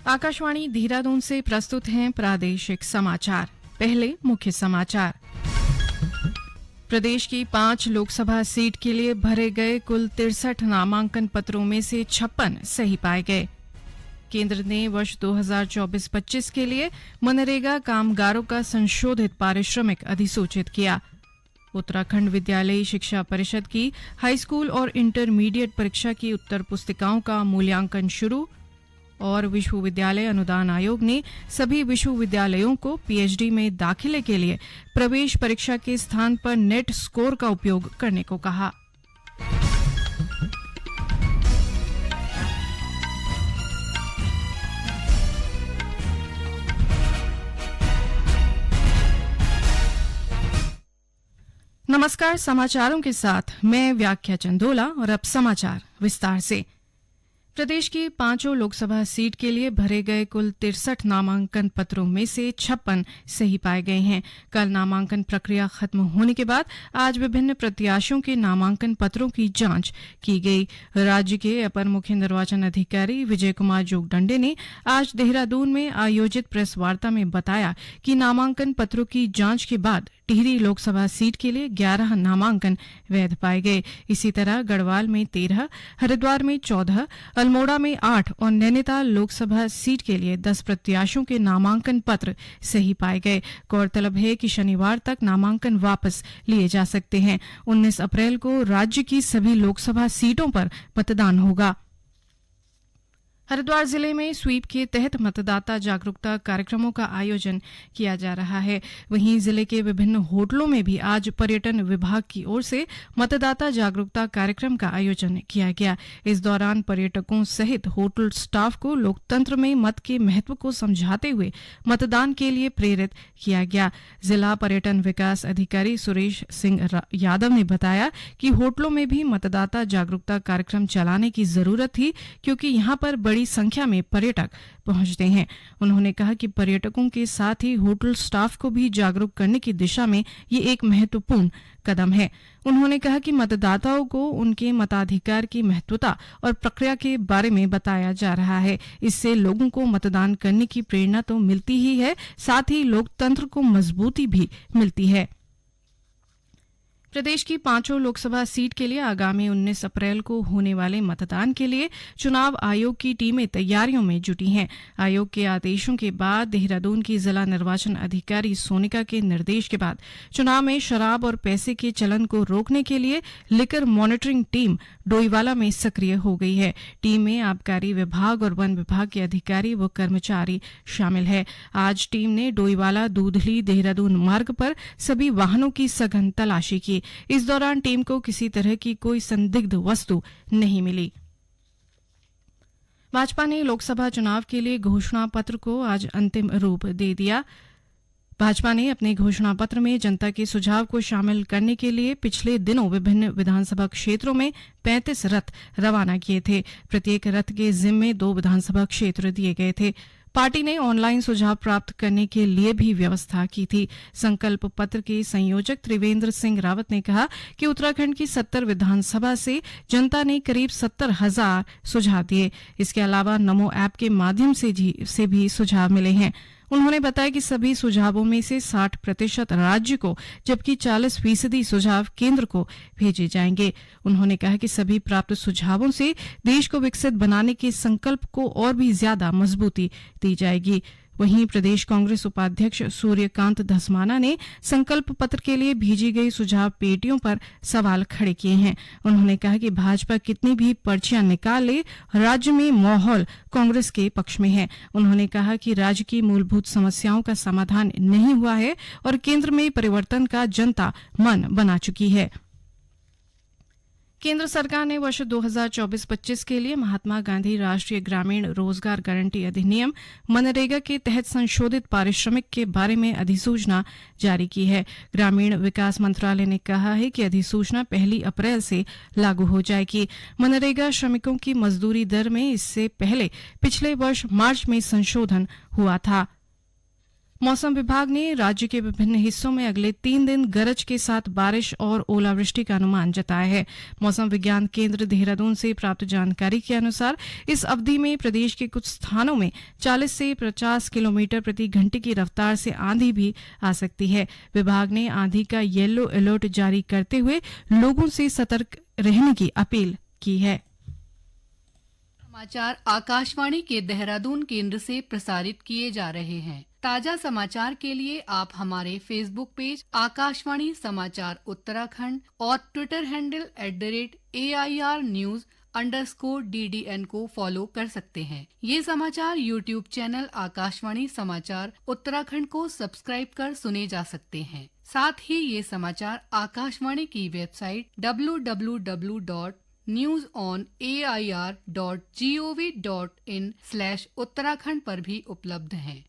आकाशवाणी देहरादून से प्रस्तुत हैं प्रादेशिक समाचार। पहले मुख्य समाचार। प्रदेश की 5 लोकसभा सीट के लिए भरे गए कुल 63 नामांकन पत्रों में से 56 सही पाए गए। केंद्र ने वर्ष 2024-25 के लिए मनरेगा कामगारों का संशोधित पारिश्रमिक अधिसूचित किया। उत्तराखंड विद्यालयी शिक्षा परिषद की हाईस्कूल और इंटरमीडिएट परीक्षा की उत्तर पुस्तिकाओं का मूल्यांकन शुरू। और विश्वविद्यालय अनुदान आयोग ने सभी विश्वविद्यालयों को पीएचडी में दाखिले के लिए प्रवेश परीक्षा के स्थान पर नेट स्कोर का उपयोग करने को कहा। नमस्कार, समाचारों के साथ मैं व्याख्या चंदोला और अब समाचार विस्तार से। प्रदेश की 5 लोकसभा सीट के लिए भरे गए कुल 63 नामांकन पत्रों में से 56 सही पाए गए हैं। कल नामांकन प्रक्रिया खत्म होने के बाद आज विभिन्न प्रत्याशियों के नामांकन पत्रों की जांच की गई। राज्य के अपर मुख्य निर्वाचन अधिकारी विजय कुमार जोगदंडे ने आज देहरादून में आयोजित प्रेस वार्ता में बताया कि नामांकन पत्रों की जांच के बाद टिहरी लोकसभा सीट के लिए 11 नामांकन वैध पाए गए। इसी तरह गढ़वाल में 13, हरिद्वार में 14, अल्मोड़ा में 8 और नैनीताल लोकसभा सीट के लिए 10 प्रत्याशियों के नामांकन पत्र सही पाए गए। गौरतलब है कि शनिवार तक नामांकन वापस लिए जा सकते हैं। 19 अप्रैल को राज्य की सभी लोकसभा सीटों पर मतदान होगा। हरिद्वार जिले में स्वीप के तहत मतदाता जागरूकता कार्यक्रमों का आयोजन किया जा रहा है। वहीं जिले के विभिन्न होटलों में भी आज पर्यटन विभाग की ओर से मतदाता जागरूकता कार्यक्रम का आयोजन किया गया। इस दौरान पर्यटकों सहित होटल स्टाफ को लोकतंत्र में मत के महत्व को समझाते हुए मतदान के लिए प्रेरित किया गया। जिला पर्यटन विकास अधिकारी सुरेश सिंह यादव ने बताया कि होटलों में भी मतदाता जागरूकता कार्यक्रम चलाने की जरूरत थी, क्योंकि यहां पर बड़ी संख्या में पर्यटक पहुंचते हैं। उन्होंने कहा कि पर्यटकों के साथ ही होटल स्टाफ को भी जागरूक करने की दिशा में ये एक महत्वपूर्ण कदम है। उन्होंने कहा कि मतदाताओं को उनके मताधिकार की महत्वता और प्रक्रिया के बारे में बताया जा रहा है। इससे लोगों को मतदान करने की प्रेरणा तो मिलती ही है, साथ ही लोकतंत्र को मजबूती भी मिलती है। प्रदेश की 5 लोकसभा सीट के लिए आगामी 19 अप्रैल को होने वाले मतदान के लिए चुनाव आयोग की टीमें तैयारियों में जुटी हैं। आयोग के आदेशों के बाद देहरादून की जिला निर्वाचन अधिकारी सोनिका के निर्देश के बाद चुनाव में शराब और पैसे के चलन को रोकने के लिए लिकर मॉनिटरिंग टीम डोईवाला में सक्रिय हो गई है। टीम में आबकारी विभाग और वन विभाग के अधिकारी व कर्मचारी शामिल है। आज टीम ने डोईवाला दूधली देहरादून मार्ग पर सभी वाहनों की सघन तलाशी की। इस दौरान टीम को किसी तरह की कोई संदिग्ध वस्तु नहीं मिली। भाजपा ने लोकसभा चुनाव के लिए घोषणा पत्र को आज अंतिम रूप दे दिया। भाजपा ने अपने घोषणा पत्र में जनता के सुझाव को शामिल करने के लिए पिछले दिनों विभिन्न विधानसभा क्षेत्रों में 35 रथ रवाना किए थे। प्रत्येक रथ के जिम्मे 2 विधानसभा क्षेत्र दिए गए थे। पार्टी ने ऑनलाइन सुझाव प्राप्त करने के लिए भी व्यवस्था की थी। संकल्प पत्र के संयोजक त्रिवेंद्र सिंह रावत ने कहा कि उत्तराखंड की 70 विधानसभा से जनता ने करीब 70,000 सुझाव दिए। इसके अलावा नमो ऐप के माध्यम से भी सुझाव मिले हैं। उन्होंने बताया कि सभी सुझावों में से 60% राज्य को, जबकि 40% सुझाव केंद्र को भेजे जाएंगे। उन्होंने कहा कि सभी प्राप्त सुझावों से देश को विकसित बनाने के संकल्प को और भी ज्यादा मजबूती दी जाएगी। वहीं प्रदेश कांग्रेस उपाध्यक्ष सूर्यकांत धस्माना ने संकल्प पत्र के लिए भेजी गई सुझाव पेटियों पर सवाल खड़े किए हैं। उन्होंने कहा कि भाजपा कितनी भी पर्चियां निकाल ले, राज्य में माहौल कांग्रेस के पक्ष में है। उन्होंने कहा कि राज्य की मूलभूत समस्याओं का समाधान नहीं हुआ है और केंद्र में परिवर्तन का जनता मन बना चुकी है। केंद्र सरकार ने वर्ष 2024-25 के लिए महात्मा गांधी राष्ट्रीय ग्रामीण रोजगार गारंटी अधिनियम मनरेगा के तहत संशोधित पारिश्रमिक के बारे में अधिसूचना जारी की है। ग्रामीण विकास मंत्रालय ने कहा है कि अधिसूचना 1 अप्रैल से लागू हो जाएगी। मनरेगा श्रमिकों की मजदूरी दर में इससे पहले पिछले वर्ष मार्च में संशोधन हुआ था। मौसम विभाग ने राज्य के विभिन्न हिस्सों में अगले 3 दिन गरज के साथ बारिश और ओलावृष्टि का अनुमान जताया है। मौसम विज्ञान केंद्र देहरादून से प्राप्त जानकारी के अनुसार इस अवधि में प्रदेश के कुछ स्थानों में 40 से 50 किलोमीटर प्रति घंटे की रफ्तार से आंधी भी आ सकती है। विभाग ने आंधी का येलो अलर्ट जारी करते हुए लोगों से सतर्क रहने की अपील की है। समाचार आकाशवाणी के देहरादून केंद्र से प्रसारित किए जा रहे हैं। ताजा समाचार के लिए आप हमारे फेसबुक पेज आकाशवाणी समाचार उत्तराखंड और ट्विटर हैंडल @AIRnews_DDN को फॉलो कर सकते हैं। ये समाचार यूट्यूब चैनल आकाशवाणी समाचार उत्तराखंड को सब्सक्राइब कर सुने जा सकते हैं। साथ ही ये समाचार आकाशवाणी की वेबसाइट www.newsonair.gov.in/उत्तराखंड पर भी उपलब्ध हैं।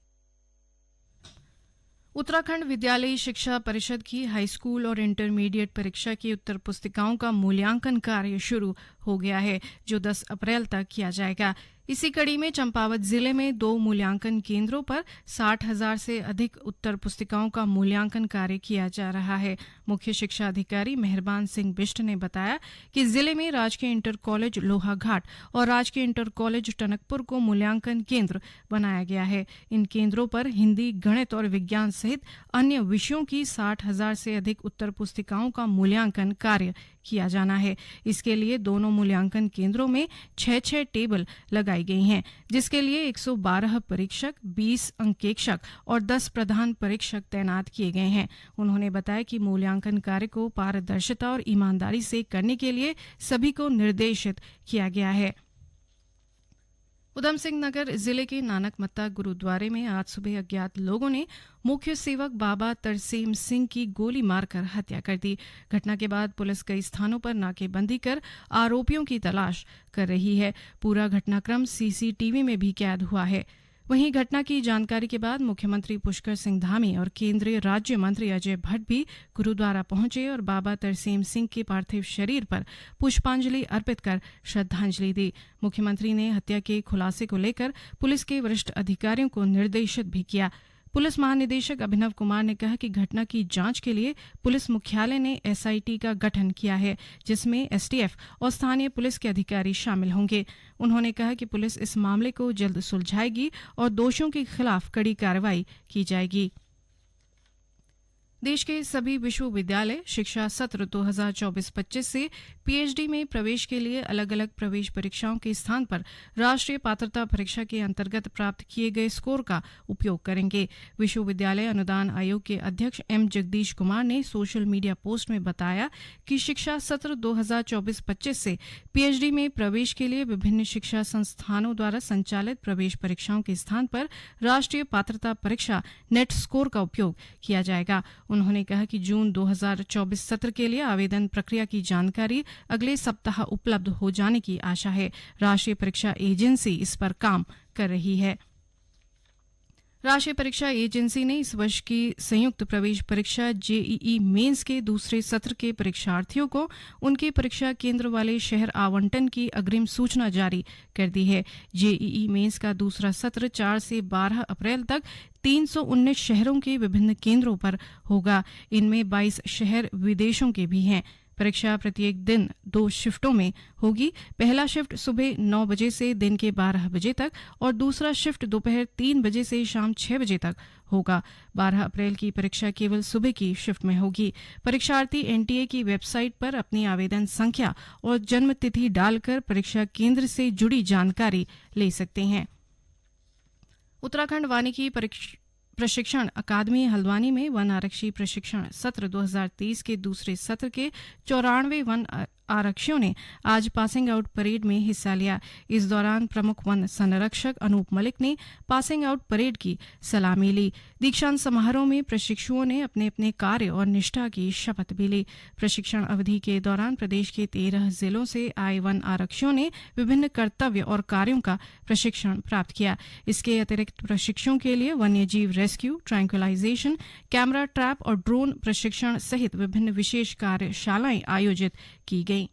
उत्तराखंड विद्यालयी शिक्षा परिषद की हाई स्कूल और इंटरमीडिएट परीक्षा की उत्तर पुस्तिकाओं का मूल्यांकन कार्य शुरू हो गया है, जो 10 अप्रैल तक किया जाएगा। इसी कड़ी में चंपावत जिले में 2 मूल्यांकन केंद्रों पर 60,000 से अधिक उत्तर पुस्तिकाओं का मूल्यांकन कार्य किया जा रहा है। मुख्य शिक्षा अधिकारी मेहरबान सिंह बिष्ट ने बताया कि जिले में राजकीय इंटर कॉलेज लोहाघाट और राजकीय इंटर कॉलेज टनकपुर को मूल्यांकन केंद्र बनाया गया है। इन केंद्रों पर हिंदी, गणित और विज्ञान सहित अन्य विषयों की 60,000 से अधिक उत्तर पुस्तिकाओं का मूल्यांकन कार्य किया जाना है। इसके लिए दोनों मूल्यांकन केंद्रों में 6-6 टेबल लगाई गई हैं, जिसके लिए 112 परीक्षक, 20 अंकेक्षक और 10 प्रधान परीक्षक तैनात किए गए हैं। उन्होंने बताया कि मूल्यांकन कार्य को पारदर्शिता और ईमानदारी से करने के लिए सभी को निर्देशित किया गया है। उधम सिंह नगर जिले के नानकमत्ता गुरुद्वारे में आज सुबह अज्ञात लोगों ने मुख्य सेवक बाबा तरसेम सिंह की गोली मारकर हत्या कर दी। घटना के बाद पुलिस कई स्थानों पर नाकेबंदी कर आरोपियों की तलाश कर रही है। पूरा घटनाक्रम सीसीटीवी में भी कैद हुआ है। वहीं घटना की जानकारी के बाद मुख्यमंत्री पुष्कर सिंह धामी और केंद्रीय राज्य मंत्री अजय भट्ट भी गुरुद्वारा पहुंचे और बाबा तरसेम सिंह के पार्थिव शरीर पर पुष्पांजलि अर्पित कर श्रद्धांजलि दी। मुख्यमंत्री ने हत्या के खुलासे को लेकर पुलिस के वरिष्ठ अधिकारियों को निर्देशित भी किया। पुलिस महानिदेशक अभिनव कुमार ने कहा कि घटना की जांच के लिए पुलिस मुख्यालय ने एसआईटी का गठन किया है, जिसमें एसटीएफ और स्थानीय पुलिस के अधिकारी शामिल होंगे। उन्होंने कहा कि पुलिस इस मामले को जल्द सुलझाएगी और दोषियों के खिलाफ कड़ी कार्रवाई की जाएगी। देश के सभी विश्वविद्यालय शिक्षा सत्र 2024-25 से पीएचडी में प्रवेश के लिए अलग अलग प्रवेश परीक्षाओं के स्थान पर राष्ट्रीय पात्रता परीक्षा के अंतर्गत प्राप्त किए गए स्कोर का उपयोग करेंगे। विश्वविद्यालय अनुदान आयोग के अध्यक्ष एम जगदीश कुमार ने सोशल मीडिया पोस्ट में बताया कि शिक्षा सत्र 2024-25 से पीएचडी में प्रवेश के लिए विभिन्न शिक्षा संस्थानों द्वारा संचालित प्रवेश परीक्षाओं के स्थान पर राष्ट्रीय पात्रता परीक्षा नेट स्कोर का उपयोग किया जाएगा। उन्होंने कहा कि जून 2024 सत्र के लिए आवेदन प्रक्रिया की जानकारी अगले सप्ताह उपलब्ध हो जाने की आशा है। राष्ट्रीय परीक्षा एजेंसी इस पर काम कर रही है। राष्ट्रीय परीक्षा एजेंसी ने इस वर्ष की संयुक्त प्रवेश परीक्षा जेईई मेंस के दूसरे सत्र के परीक्षार्थियों को उनके परीक्षा केंद्र वाले शहर आवंटन की अग्रिम सूचना जारी कर दी है। जेईई मेंस का दूसरा सत्र 4 से 12 अप्रैल तक 319 शहरों के विभिन्न केंद्रों पर होगा। इनमें 22 शहर विदेशों के भी हैं। परीक्षा प्रत्येक दिन 2 शिफ्टों में होगी। पहला शिफ्ट सुबह 9 बजे से दिन के 12 बजे तक और दूसरा शिफ्ट दोपहर 3 बजे से शाम 6 बजे तक होगा। 12 अप्रैल की परीक्षा केवल सुबह की शिफ्ट में होगी। परीक्षार्थी एनटीए की वेबसाइट पर अपनी आवेदन संख्या और जन्म तिथि डालकर परीक्षा केंद्र से जुड़ी जानकारी ले सकते हैं। उत्तराखंड वानिकी प्रशिक्षण अकादमी हल्द्वानी में वन आरक्षी प्रशिक्षण सत्र 2023 के दूसरे सत्र के 94 वन आरक्षियों ने आज पासिंग आउट परेड में हिस्सा लिया। इस दौरान प्रमुख वन संरक्षक अनूप मलिक ने पासिंग आउट परेड की सलामी ली। दीक्षांत समारोह में प्रशिक्षुओं ने अपने अपने कार्य और निष्ठा की शपथ भी ली। प्रशिक्षण अवधि के दौरान प्रदेश के 13 जिलों से आए वन आरक्षियों ने विभिन्न कर्तव्य और कार्यों का प्रशिक्षण प्राप्त किया। इसके अतिरिक्त प्रशिक्षुओं के लिए वन्यजीव रेस्क्यू, ट्रैंक्विलाइजेशन, कैमरा ट्रैप और ड्रोन प्रशिक्षण सहित विभिन्न विशेष कार्यशालाएं आयोजित की गई।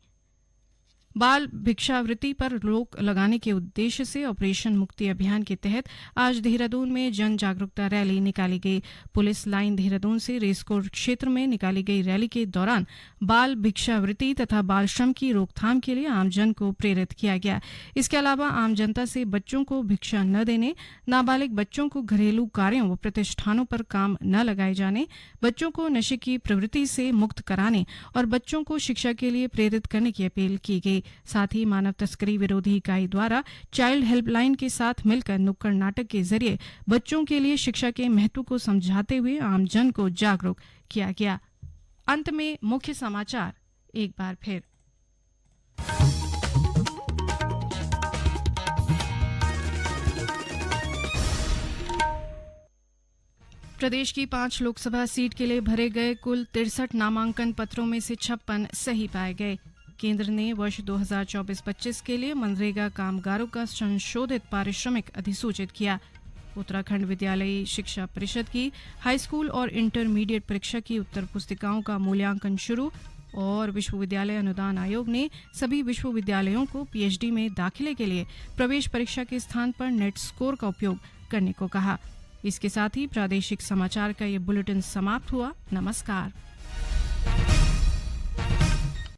बाल भिक्षावृत्ति पर रोक लगाने के उद्देश्य से ऑपरेशन मुक्ति अभियान के तहत आज देहरादून में जन जागरूकता रैली निकाली गई। पुलिस लाइन देहरादून से रेसकोर्स क्षेत्र में निकाली गई रैली के दौरान बाल भिक्षावृत्ति तथा बाल श्रम की रोकथाम के लिए आमजन को प्रेरित किया गया। इसके अलावा आम जनता से बच्चों को भिक्षा न देने, नाबालिग बच्चों को घरेलू कार्यों व प्रतिष्ठानों पर काम न लगाए जाने, बच्चों को नशे की प्रवृत्ति से मुक्त कराने और बच्चों को शिक्षा के लिए प्रेरित करने की अपील की गई। साथ ही मानव तस्करी विरोधी इकाई द्वारा चाइल्ड हेल्पलाइन के साथ मिलकर नुक्कड़ नाटक के जरिए बच्चों के लिए शिक्षा के महत्व को समझाते हुए आमजन को जागरूक किया गया। अंत में मुख्य समाचार एक बार फिर। प्रदेश की 5 लोकसभा सीट के लिए भरे गए कुल 63 नामांकन पत्रों में से 56 सही पाए गए। केंद्र ने वर्ष 2024-25 के लिए मनरेगा कामगारों का संशोधित पारिश्रमिक अधिसूचित किया। उत्तराखंड विद्यालयी शिक्षा परिषद की हाई स्कूल और इंटरमीडिएट परीक्षा की उत्तर पुस्तिकाओं का मूल्यांकन शुरू। और विश्वविद्यालय अनुदान आयोग ने सभी विश्वविद्यालयों को पीएचडी में दाखिले के लिए प्रवेश परीक्षा के स्थान पर नेट स्कोर का उपयोग करने को कहा। इसके साथ ही प्रादेशिक समाचार का ये बुलेटिन समाप्त हुआ। नमस्कार।